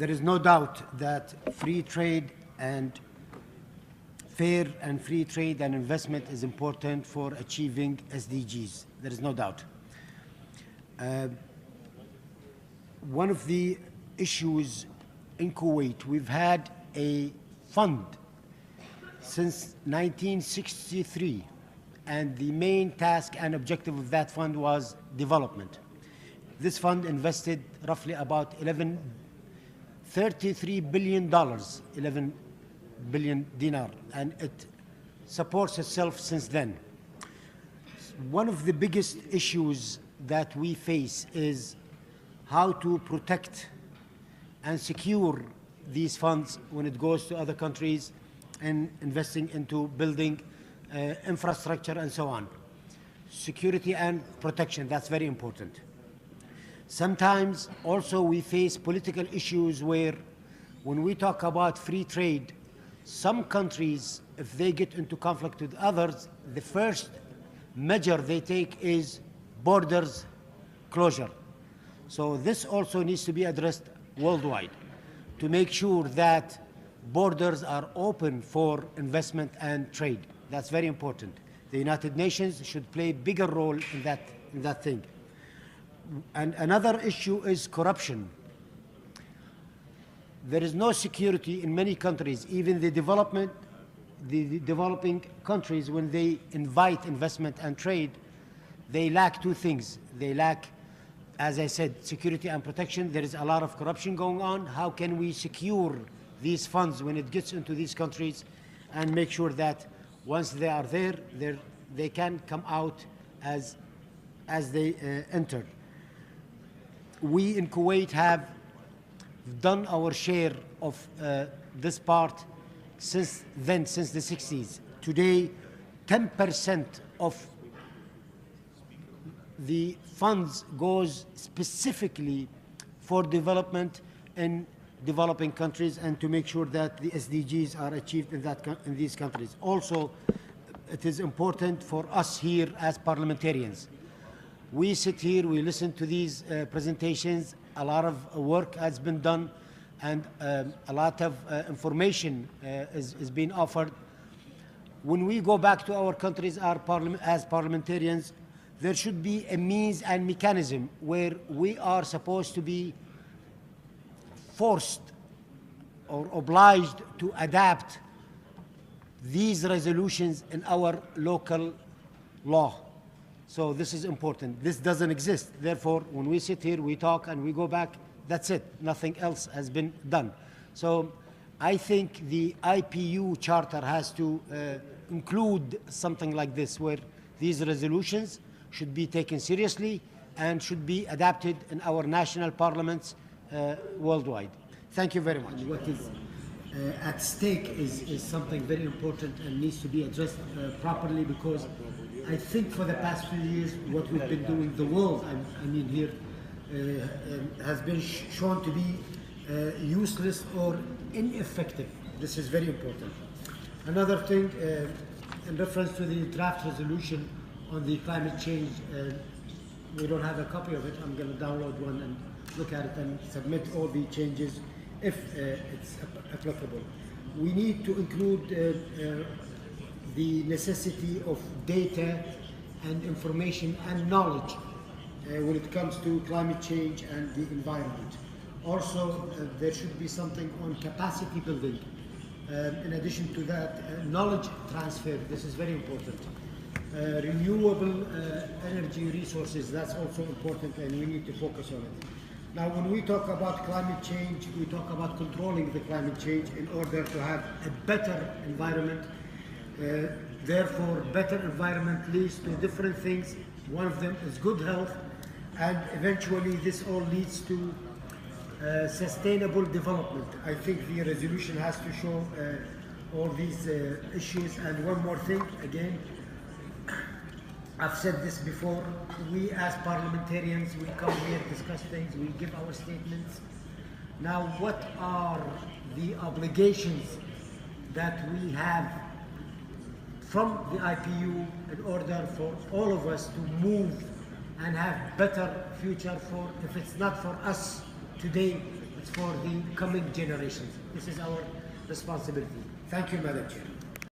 there is no doubt that free trade and fair and free trade and investment is important for achieving SDGs. There is no doubt. One of the issues in Kuwait, we've had a fund since 1963, and the main task and objective of that fund was development. This fund invested roughly about $33 billion, 11 billion dinar, and it supports itself since then. One of the biggest issues that we face is how to protect and secure these funds when it goes to other countries and investing into building infrastructure and so on. Security and protection, that's very important. Sometimes also we face political issues where when we talk about free trade, some countries, if they get into conflict with others, the first measure they take is borders closure. So this also needs to be addressed worldwide to make sure that borders are open for investment and trade. That's very important. The United Nations should play a bigger role in that thing. And another issue is corruption. There is no security in many countries, even the developing countries, when they invite investment and trade, they lack two things. They lack, as I said, security and protection. There is a lot of corruption going on. How can we secure these funds when it gets into these countries and make sure that once they are there, they can come out as they enter? We in Kuwait have done our share of this part since then, since the 60s. Today, 10% of the funds goes specifically for development in developing countries and to make sure that the SDGs are achieved in these countries. Also, it is important for us here as parliamentarians. We sit here, we listen to these presentations, a lot of work has been done, and a lot of information is being offered. When we go back to our countries as parliamentarians, there should be a means and mechanism where we are supposed to be forced or obliged to adapt these resolutions in our local law. So this is important. This doesn't exist. Therefore, when we sit here, we talk and we go back, that's it. Nothing else has been done. So I think the IPU charter has to include something like this, where these resolutions should be taken seriously and should be adapted in our national parliaments worldwide. Thank you very much. What is at stake is something very important and needs to be addressed properly, because I think for the past few years, what we've been doing, the world, I mean here, has been shown to be useless or ineffective. This is very important. Another thing, in reference to the draft resolution on the climate change, we don't have a copy of it. I'm going to download one and look at it and submit all the changes if it's applicable. We need to include the necessity of data and information and knowledge when it comes to climate change and the environment. Also, there should be something on capacity building. In addition to that, knowledge transfer, this is very important. Renewable energy resources, that's also important, and we need to focus on it. Now, when we talk about climate change, we talk about controlling the climate change in order to have a better environment. Therefore, better environment leads to different things. One of them is good health, and eventually this all leads to sustainable development. I think the resolution has to show all these issues. And one more thing, again, I've said this before, we as parliamentarians, we come here, discuss things, we give our statements. Now, what are the obligations that we have from the IPU in order for all of us to move and have better future for, if it's not for us today, It's for the coming generations. This is our responsibility. Thank you, Madam Chair.